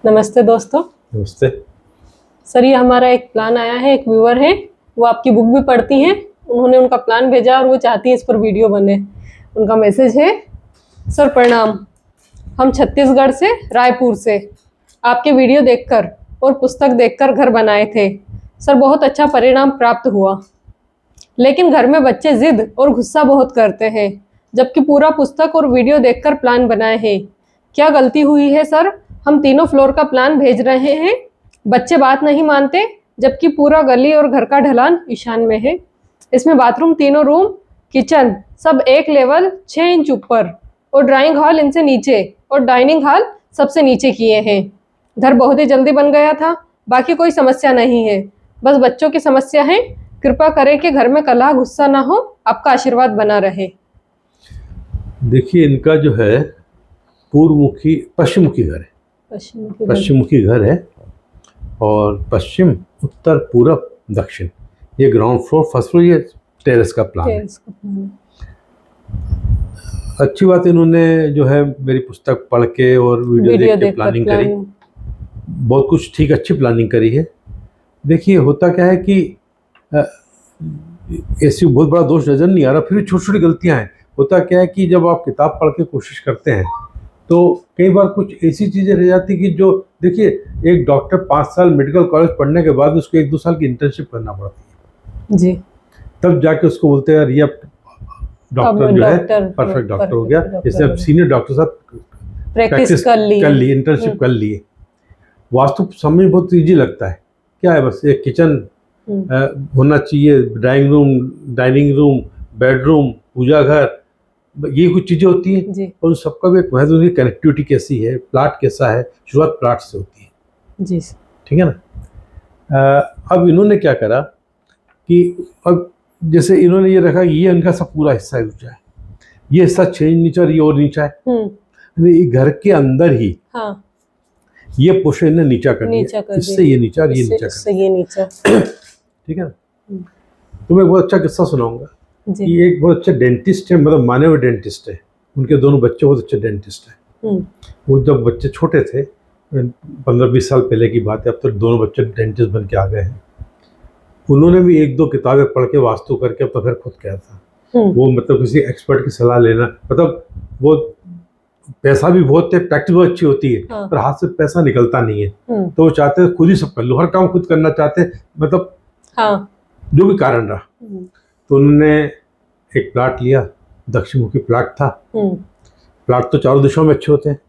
नमस्ते दोस्तों। नमस्ते। सर, ये हमारा एक प्लान आया है, एक व्यूअर है, वो आपकी बुक भी पढ़ती हैं, उन्होंने उनका प्लान भेजा और वो चाहती है इस पर वीडियो बने। उनका मैसेज है, सर प्रणाम, हम छत्तीसगढ़ से रायपुर से आपके वीडियो देखकर और पुस्तक देखकर घर बनाए थे। सर बहुत अच्छा परिणाम प्राप्त हुआ, लेकिन घर में बच्चे जिद और गुस्सा बहुत करते हैं, जबकि पूरा पुस्तक और वीडियो देखकर प्लान बनाए हैं। क्या गलती हुई है सर? हम तीनों फ्लोर का प्लान भेज रहे हैं, बच्चे बात नहीं मानते, जबकि पूरा गली और घर का ढलान ईशान में है। इसमें बाथरूम, तीनों रूम, किचन सब एक लेवल 6 इंच ऊपर, और ड्राइंग हॉल इनसे नीचे, और डाइनिंग हॉल सबसे नीचे किए हैं। घर बहुत ही जल्दी बन गया था, बाकी कोई समस्या नहीं है, बस बच्चों की समस्या है। कृपा करें कि घर में कलह गुस्सा ना हो, आपका आशीर्वाद बना रहे। देखिए, इनका जो है पूर्वमुखी पश्चिममुखी घर है, पश्चिममुखी घर है, और पश्चिम, उत्तर, पूरब, दक्षिण, ये ग्राउंड फ्लोर, फर्स्ट फ्लोर, ये टेरेस का प्लान है। अच्छी बात, इन्होंने जो है मेरी पुस्तक पढ़ के और वीडियो देख के प्लानिंग करी, बहुत कुछ ठीक, अच्छी प्लानिंग करी है। देखिए, होता क्या है कि ऐसी बहुत बड़ा दोष नज़र नहीं आ रहा, फिर भी छोटी छोटी गलतियां हैं। होता क्या है कि जब आप किताब पढ़ के कोशिश करते हैं तो कई बार कुछ ऐसी चीज़ें रह जाती कि जो, देखिए, एक डॉक्टर 5 साल मेडिकल कॉलेज पढ़ने के बाद उसको 1-2 साल की इंटर्नशिप करना पड़ती है जी, तब जाके उसको बोलते हैं यार ये अब डॉक्टर जो है परफेक्ट डॉक्टर हो गया। जैसे अब सीनियर डॉक्टर साहब प्रैक्टिस कर ली, इंटर्नशिप कर लिए। वास्तु समझ बहुत ईजी लगता है, क्या है, बस एक किचन होना चाहिए, डाइनिंग रूम, बेडरूम, पूजा घर, ये कुछ चीज़ें होती हैं, और सबका भी एक महत्व होती है, कनेक्टिविटी कैसी है, प्लाट कैसा है, शुरुआत प्लाट से होती है जी, ठीक है ना। अब इन्होंने क्या करा कि अब जैसे इन्होंने ये रखा, ये इनका सब पूरा हिस्सा ऊंचा है, ये हिस्सा 6 इंच नीचा और ये और नीचा है, घर के अंदर ही ये पोर्शन ने नीचा कर दिया, इससे ये नीचा और ये नीचा ठीक है ना। तो मैं बहुत अच्छा किस्सा सुनाऊंगा कि एक बहुत अच्छे डेंटिस्ट है, मतलब माने हुए डेंटिस्ट है, उनके दोनों बच्चे बहुत अच्छे डेंटिस्ट हैं। वो जब बच्चे छोटे थे, 15-20 साल पहले की बात है, अब तो दोनों बच्चे डेंटिस्ट बन के आ गए हैं। उन्होंने भी 1-2 किताबें पढ़ के वास्तु करके अब तो घर खुद किया था। वो मतलब किसी एक्सपर्ट की सलाह लेना, मतलब वो पैसा भी बहुत है, प्रैक्टिस बहुत अच्छी होती है, पर हाथ से पैसा निकलता नहीं है, तो वो चाहते हैं खुद ही सब कर लो, हर काम खुद करना चाहते हैं, मतलब जो भी कारण रहा। तो उन्होंने एक प्लाट लिया, दक्षिणमुखी प्लाट था। प्लाट तो चारों दिशाओं में अच्छे होते हैं।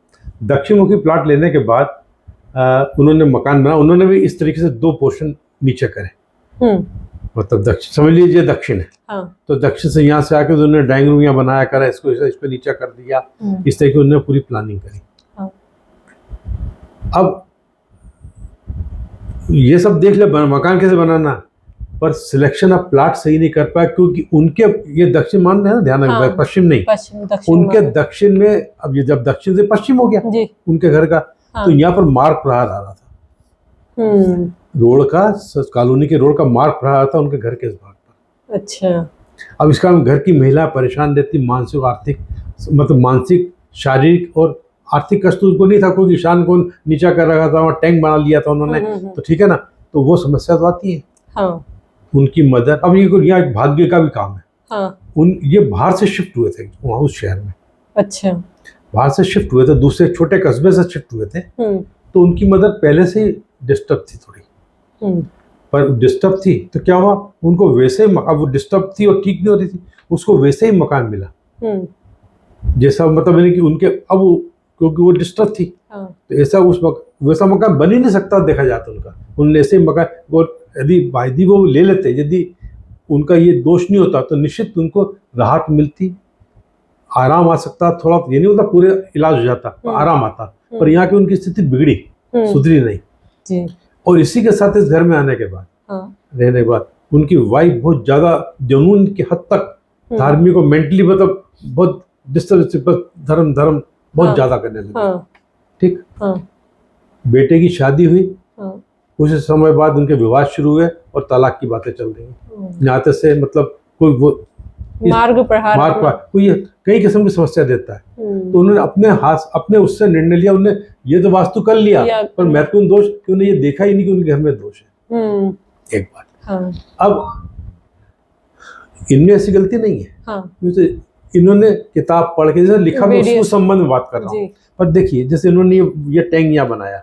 दक्षिणमुखी प्लाट लेने के बाद उन्होंने मकान बना, उन्होंने भी इस तरीके से 2 पोर्शन नीचे करे, मतलब दक्षिण समझ लीजिए दक्षिण है, तो दक्षिण से यहाँ से आके उन्होंने डाइनिंग रूम यहाँ बनाया करा, इसको नीचा कर दिया, इस तरीके उन्होंने पूरी प्लानिंग करी। अब ये सब देख ले मकान कैसे बनाना, पर सिलेक्शन ऑफ प्लाट सही नहीं कर पाया, क्योंकि उनके, ये दक्षिण मान रहे हैं ना, ध्यान रखना, पश्चिम नहीं, उनके दक्षिण में, अब ये जब दक्षिण से पश्चिम हो गया उनके घर का, तो यहाँ पर मार्ग प्रहार आ रहा था, रोड का, कॉलोनी के रोड का मार्ग प्रहार आ रहा था उनके घर के इस भाग पर। अच्छा। अब इसका घर की महिला परेशान रहती, मानसिक आर्थिक, मतलब मानसिक शारीरिक और आर्थिक कष्ट उनको नहीं था, क्योंकि ईशान को नीचा कर रखा था, वहाँ टैंक बना लिया था उन्होंने, तो ठीक है ना, तो वो समस्या तो आती है। उनकी मदर, अब ये यहाँ भाग्य का भी काम है। ये बाहर से शिफ्ट हुए थे वहाँ उस शहर में। अच्छा। बाहर से शिफ्ट हुए थे, दूसरे छोटे कस्बे से शिफ्ट हुए थे, तो उनकी मदर पहले से ही डिस्टर्ब थी थोड़ी, पर डिस्टर्ब थी तो क्या हुआ, उनको वैसे ही, अब वो डिस्टर्ब थी और ठीक नहीं हो रही थी, उसको वैसे ही मकान मिला जैसा, मतलब यानी कि उनके, अब क्योंकि वो डिस्टर्ब थी, तो ऐसा वैसा मकान बन ही नहीं सकता देखा जाता उनका, उन्होंने ऐसे मकान, यदि वो ले लेते, यदि उनका ये दोष नहीं होता, तो निश्चित उनको राहत मिलती, आराम आ सकता, थोड़ा, ये नहीं होता पूरे इलाज हो जाता, आराम आता, पर यहाँ की उनकी स्थिति बिगड़ी, सुधरी नहीं। और इसी के साथ इस घर में आने के बाद, रहने के बाद, उनकी वाइफ बहुत ज्यादा जुनून की हद तक धार्मिक और मेंटली, मतलब बहुत डिस्टर्ब, धर्म बहुत ज्यादा करने लगे। ठीक। बेटे की शादी हुई, कुछ समय बाद उनके विवाद शुरू हुए और तलाक की बातें चल रही हैं। यहाँ से मतलब कोई वो मार्ग प्रहार मार्ग अपना। पर, तो ये कई किस्म की समस्या देता है। हम्म, तो उन्होंने अपने हाथ अपने उससे निर्णय लिया, उन्होंने ये तो वास्तु कर लिया, पर महत्वपूर्ण दोष कि उन्हें ये देखा ही नहीं कि उनके घर में दोष है। एक बात। हाँ अब इनमें ऐसी गलती नहीं है, हाँ जैसे इन्होंने किताब पढ़ के जैसे लिखा, मैं उसको संबंध में बात कर रहा हूँ। जी। पर देखिए जैसे इन्होंने ये टैंक यहाँ बनाया,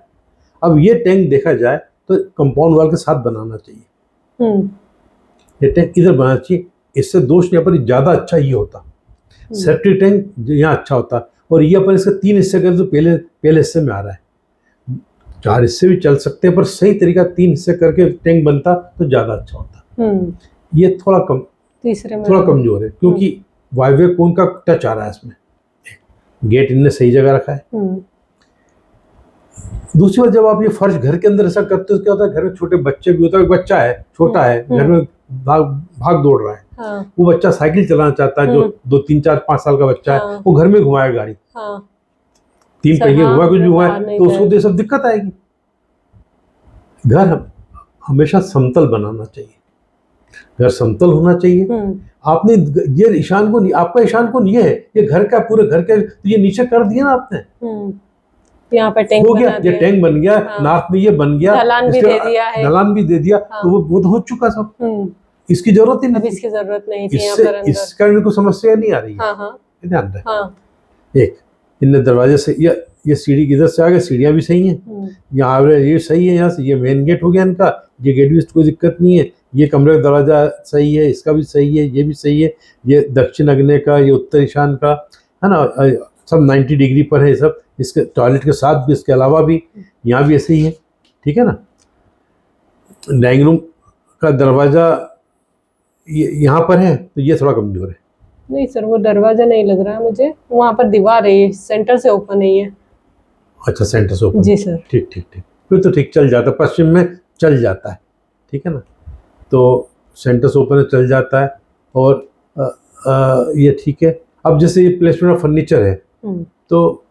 अब ये टैंक देखा जाए तो कंपाउंड वॉल के साथ बनाना चाहिए। ये टैंक इधर बनाना चाहिए, इससे दोष यहाँ पर ज़्यादा अच्छा ये होता। सेप्टिक टैंक यहाँ अच्छा होता, और ये अपन इसके 3 हिस्से करें तो पहले हिस्से में आ रहा है। 4 हिस्से भी चल सकते हैं, पर सही तरीका 3 हिस्से करके टैंक बनता तो ज़्यादा अच्छा होता। ये थोड़ा कमजोर है, क्योंकि वायव्य कोण का टच आ रहा है इसमें। गेट इनने सही जगह रखा है। दूसरी बात, जब आप ये फर्श घर के अंदर ऐसा करते हो, क्या होता है, घर में छोटे बच्चे भी होता है, बच्चा है छोटा है घर में, भाग दौड़ रहा है। हाँ। वो बच्चा साइकिल चलाना चाहता है, जो 2, 3, 4, 5 साल का बच्चा है, वो घर में घुमाए गाड़ी, 3 पहिए घुमाए, कुछ भी घुमाए, तो उसको तो सब दिक्कत आएगी। घर हमेशा समतल बनाना चाहिए, घर समतल होना चाहिए। आपने ये ईशान को, आपका ईशान को ये है, ये घर का, पूरे घर के, ये नीचे कर दिया ना आपने, यहाँ पे टैंक हो गया, ये टैंक बन गया। नॉर्थ में ये बन गया, ढलान भी दे दिया है, ढलान भी दे दिया। तो वो तो हो चुका सब, इसकी जरूरत ही नहीं, इसकी जरूरत नहीं थी यहाँ पर। इस कारण को समस्या नहीं आ रही है। ध्यान रहे। एक इनने दरवाजे से ये सीढ़ी इधर से आ गए, सीढ़ियाँ भी सही हैं, यहाँ ये सही है, यहाँ से ये मेन गेट हो गया इनका, ये गेट भी कोई दिक्कत नहीं है। ये कमरे का दरवाजा सही है, इसका भी सही है, ये भी सही है। ये दक्षिण अग्नि का, ये उत्तर ईशान का है ना, सब 90 डिग्री पर है सब। इसके टॉयलेट के साथ भी, इसके अलावा भी यहाँ भी ऐसे ही है, ठीक है ना। ड्राइंग रूम का दरवाजा यहाँ पर है, तो ये थोड़ा कमजोर है। नहीं सर, वो दरवाजा नहीं लग रहा है मुझे, वहाँ पर दीवार है, सेंटर से ओपन नहीं है। अच्छा, सेंटर से ओपन। जी सर। ठीक, फिर तो ठीक चल जाता है, पश्चिम में चल जाता है, ठीक है ना। तो सेंटर से ओपन चल जाता है, और ये ठीक है। अब जैसे ये प्लेसमेंट ऑफ फर्नीचर है, तो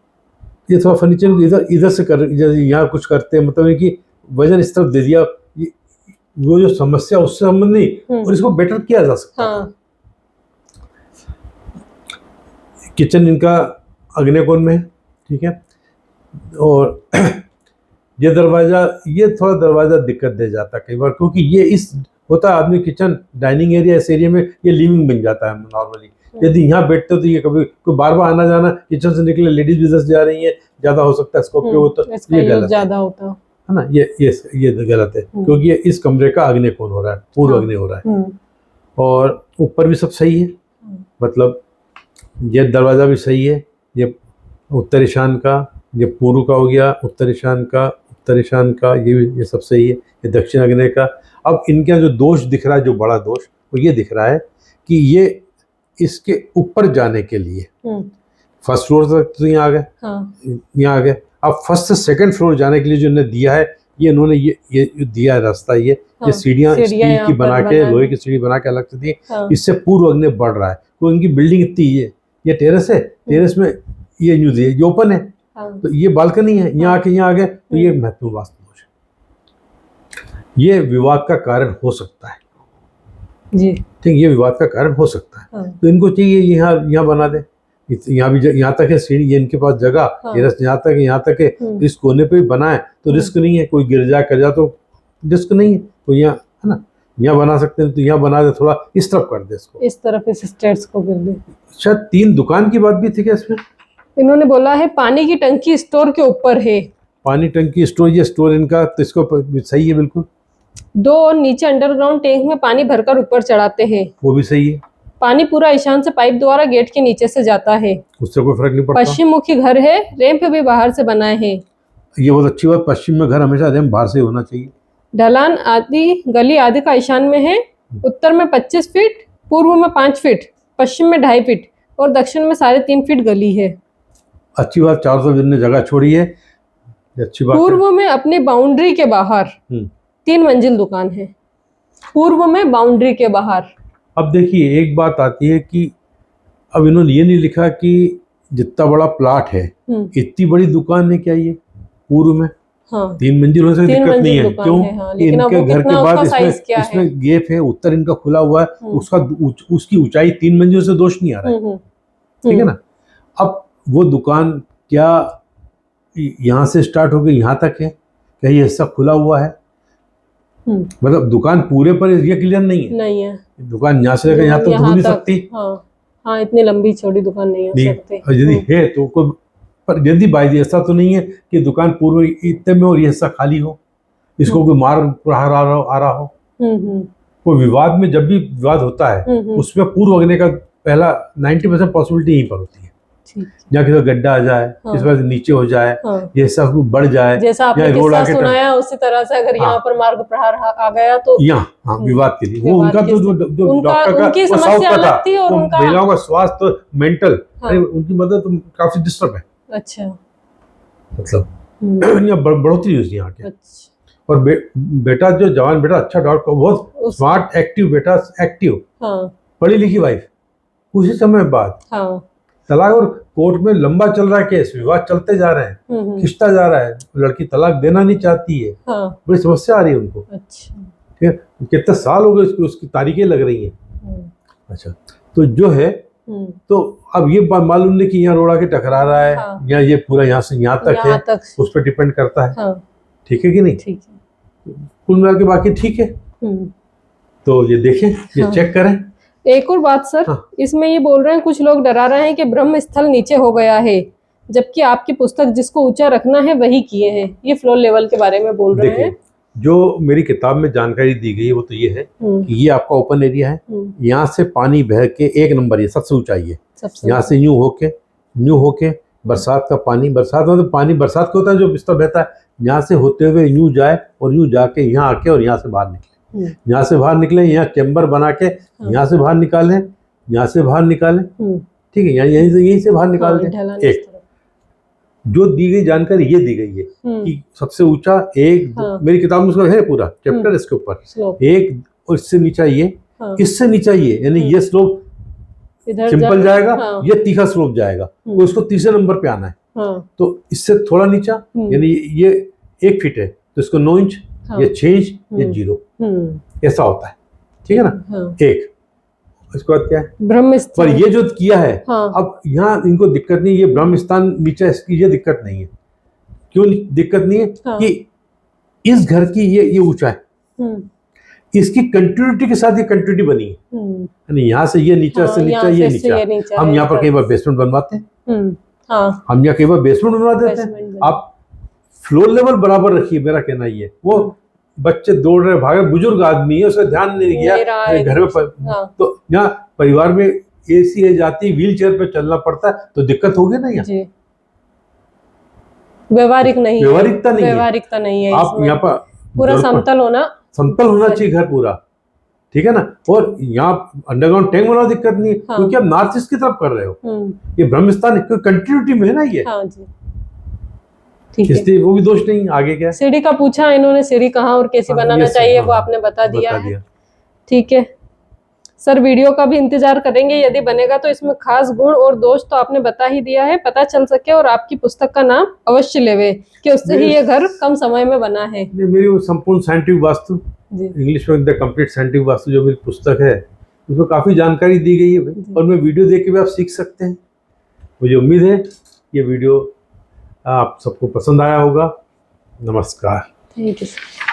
ये थोड़ा फर्नीचर इधर से कर, यहाँ कुछ करते हैं, मतलब कि वजन इस तरफ दे दिया, वो जो समस्या उससे संबंध नहीं, और इसको बेटर किया जा सकता है। किचन इनका आग्नेय कोण में है, ठीक है। और ये थोड़ा दरवाजा दिक्कत दे जाता है कई बार, क्योंकि ये इस होता है आदमी किचन डाइनिंग एरिया, इस एरिया में ये लिविंग बन जाता है नॉर्मली। यदि यहाँ बैठते हो तो ये कभी कोई बार बार आना जाना, किचन से निकले लेडीज बिजनेस जा रही है, ज्यादा हो सकता है इसका उपयोग, तो ये गलत ज्यादा होता है ना, ये गलत है, क्योंकि ये इस कमरे का आग्नेय कोण हो रहा है, पूर्व आग्नेय हो रहा है। और ऊपर भी सब सही है, मतलब ये दरवाजा भी सही है, ये उत्तर ईशान का, ये पूर्व का हो गया, उत्तर ईशान का, ये सब सही है, ये दक्षिण आग्नेय का। अब इनका जो दोष दिख रहा है, जो बड़ा दोष, वो ये दिख रहा है कि ये इसके ऊपर जाने के लिए फर्स्ट फ्लोर तक तो यहाँ आ गए, यहाँ आ गए। अब फर्स्ट से सेकंड फ्लोर जाने के लिए जो इन्होंने दिया है, ये इन्होंने ये दिया है रास्ता, ये सीढ़ियाँ स्टील की बना के, लोहे की सीढ़ी बना के अलग से दी, इससे पूर्व अग्नि बढ़ रहा है। तो इनकी बिल्डिंग इतनी ये टेरेस है, टेरेस में ये न्यूज है, ये ओपन है, तो ये बालकनी है, यहाँ आ गए, तो ये महत्वपूर्ण वास्तु दोष है। ये विवाद का कारण हो सकता है जी, ठीक, ये विवाद का कारण हो सकता है। तो इनको चाहिए यहाँ बना दे, यहाँ भी, यहाँ तक है सीढ़ी, ये इनके पास जगह, टेरेस यहाँ तक है, इस कोने पे भी बनाए तो रिस्क नहीं है, कोई गिर जाए कर जाए तो रिस्क नहीं है, तो यहाँ है ना, यहाँ बना सकते हैं, तो यहाँ बना दे, थोड़ा इस तरफ कर दे, इसको इस तरफ, इस स्टेयर्स को कर दे। शायद 3 दुकान की बात भी थी क्या इसमें? इन्होंने बोला है पानी की टंकी स्टोर के ऊपर है, पानी टंकी स्टोर, ये स्टोर इनका, तो इसको सही है बिल्कुल। 2 और नीचे अंडरग्राउंड टैंक में पानी भरकर ऊपर चढ़ाते हैं, वो भी सही है। पानी पूरा ईशान से पाइप द्वारा गेट के नीचे से जाता है, उससे कोई फर्क नहीं पड़ता। पश्चिम मुखी घर है, रैंप भी बाहर से बनाए हैं। ये बहुत अच्छी बात, पश्चिम में घर हमेशा रैंप बाहर से होना चाहिए। ढलान आदि गली आदि का ईशान में है, उत्तर में 25 फीट, पूर्व में 5 फीट, पश्चिम में 2.5 फीट और दक्षिण में 3.5 फीट गली है। अच्छी बात, 400 जिनने जगह छोड़ी है, अच्छी बात। पूर्व में अपनी बाउंड्री के बाहर 3 मंजिल दुकान है, पूर्व में बाउंड्री के बाहर। अब देखिए एक बात आती है कि अब इन्होंने ये नहीं लिखा कि जितना बड़ा प्लाट है इतनी बड़ी दुकान है क्या ये पूर्व में, हाँ 3 मंजिल होने से 3 दिक्कत नहीं मंजिल है। दुकान क्यों? है, हाँ, कि लेकिन अब इनके वो घर कितना के बाद उसका साइज क्या है? इसमें गेप है, उत्तर इनका खुला हुआ है, तो हम्म उसकी ऊंचाई 3 मंजिल से दोष नहीं आ रहा है। हम्म ठीक है ना। अब वो दुकान क्या यहाँ से स्टार्ट होकर यहाँ तक है, क्या ये हिस्सा खुला हुआ है? मतलब दुकान पूरे पर ये क्लियर नहीं है। नहीं है, दुकान यहाँ से लेकर यहाँ तक तो हो नहीं सकती। हाँ हाँ, इतनी लंबी चौड़ी दुकान नहीं हो नहीं, सकती। और यदि है तो कोई, पर यदि बाई ऐसा तो नहीं है कि दुकान पूर्व इतने में और ये हिस्सा खाली हो, इसको कोई मार प्रहार आ रहा हो। कोई विवाद में जब भी विवाद होता है उसमें पूर्व अग्नि का पहला 90% पॉसिबिलिटी यहीं पर होती है। या किसी गड्ढा आ जाए, किस वजह से नीचे हो जाए, ये सब बढ़ जाए, जैसा आपने किस्सा सुनाया उसी तरह से अगर यहाँ पर मार्ग प्रहार आ गया तो यहाँ विवाद के लिए वो उनका तो जो डॉक्टर का उनकी वो साउथ समस्या का था, अलग थी और वो उनका महिलाओं का स्वास्थ्य मेंटल, उनकी मदद तो काफी डिस्टर्ब है। अच्छा, मतलब यहाँ बढ़ोतरी हुई यहाँ के। अच्छा। और बेटा जो जवान बेटा अच्छा डॉक्टर, बहुत स्मार्ट एक्टिव बेटा, एक्टिव, पढ़ी लिखी वाइफ, कुछ ही समय बाद तलाक, और कोर्ट में लंबा चल रहा है केस, विवाद चलते जा रहे हैं, खिंचता जा रहा है, लड़की तलाक देना नहीं चाहती है, बड़ी समस्या आ रही है उनको। अच्छा, ठीक है, कितने साल हो गए उसकी तारीखें लग रही हैं। अच्छा, तो जो है तो अब ये मालूम नहीं कि यहाँ रोड़ा के टकरा रहा है या ये पूरा यहाँ से यहाँ तक है, उस पर डिपेंड करता है। ठीक है कि नहीं? ठीक है, कुल मिला के बाकी ठीक है। तो ये देखें, ये चेक करें। एक और बात सर, इसमें ये बोल रहे हैं, कुछ लोग डरा रहे हैं कि ब्रह्म स्थल नीचे हो गया है, जबकि आपकी पुस्तक जिसको ऊंचा रखना है वही किए हैं। ये फ्लोर लेवल के बारे में बोल रहे हैं। जो मेरी किताब में जानकारी दी गई है वो तो ये है कि ये आपका ओपन एरिया है, यहाँ से पानी बह के 1 नंबर, ये सबसे ऊंचाई है, यहाँ से यूं होके बरसात का पानी, बरसात में तो पानी बरसात का होता है जो बिस्तर बहता है, यहाँ से होते हुए यूं जाए और यूं जाके यहाँ आके और यहाँ से बाहर निकले, यहाँ से बाहर निकले, यहाँ चैम्बर बना के यहाँ से बाहर निकालें, यहाँ से बाहर निकालें। ठीक है, यहीं से बाहर निकाल दें। एक जो दी गई जानकारी ये दी गई है कि सबसे ऊंचा एक मेरी किताब में उसका है पूरा चैप्टर इसके ऊपर, एक और इससे नीचा ये, इससे नीचा ये, यानी ये स्लोप सिंपल जाएगा, ये तीखा स्लोप जाएगा, तो इसको तीसरे नंबर पे आना है। तो इससे थोड़ा नीचा, यानी ये 1 फीट है तो इसको 9 इंच, ये 6 इंच, ये 0, ऐसा होता है। ठीक है ना। एक इसके बाद क्या है, ब्रह्मस्थान, पर ये जो किया है अब यहाँ इनको दिक्कत नहीं, ये ब्रह्मस्थान नीचे, इसकी ये दिक्कत नहीं है। क्यों दिक्कत नहीं है? कि इस घर की ये ऊंचा है, इसकी कंटिन्यूटी के साथ ये कंटिन्यूटी बनी है, यानी यहाँ से ये नीचा, से नीचा, ये नीचा। हम यहाँ पर कई बार बेसमेंट बनवाते हैं, हम यहाँ कई बार बेसमेंट बनवा देते हैं। आप फ्लोर लेवल बराबर रखिए, मेरा कहना ये। वो बच्चे दौड़ रहे भागे, बुजुर्ग आदमी है, उसका ध्यान नहीं गया घर में तो यहाँ परिवार में एसी है जाती, व्हील चेयर पे चलना पड़ता है, तो दिक्कत होगी ना। यहाँ व्यवहारिक नहीं, व्यवहारिकता नहीं है। आप यहाँ पर पूरा समतल होना चाहिए घर पूरा। ठीक है ना। और यहाँ अंडरग्राउंड टैंक बनाना दिक्कत नहीं है, क्योंकि आप नॉर्थ ईस्ट की तरफ कर रहे हो। ये ब्रह्मस्थान कंटिन्यूटी में है ना ये। इसलिए वो भी दोष नहीं। आगे क्या, सीढ़ी का पूछा इन्होंने, सीढ़ी कहाँ और कैसे बनाना चाहिए वो आपने बता दिया है। ठीक है सर, वीडियो का भी इंतजार करेंगे, यदि बनेगा तो इसमें खास गुण और दोष तो आपने बता ही दिया है, पता चल सके और आपकी पुस्तक का नाम अवश्य लेवे कि उससे ही ये घर कम समय में बना है। मेरी वो संपूर्ण साइंटिफिक वास्तु, इंग्लिश में द कंप्लीट साइंटिफिक वास्तु जो मेरी पुस्तक है, उसमें काफी जानकारी दी गई है और मैं वीडियो देख के भी आप सीख सकते हैं। मुझे उम्मीद है ये वीडियो आप सबको पसंद आया होगा। नमस्कार। Thank you sir.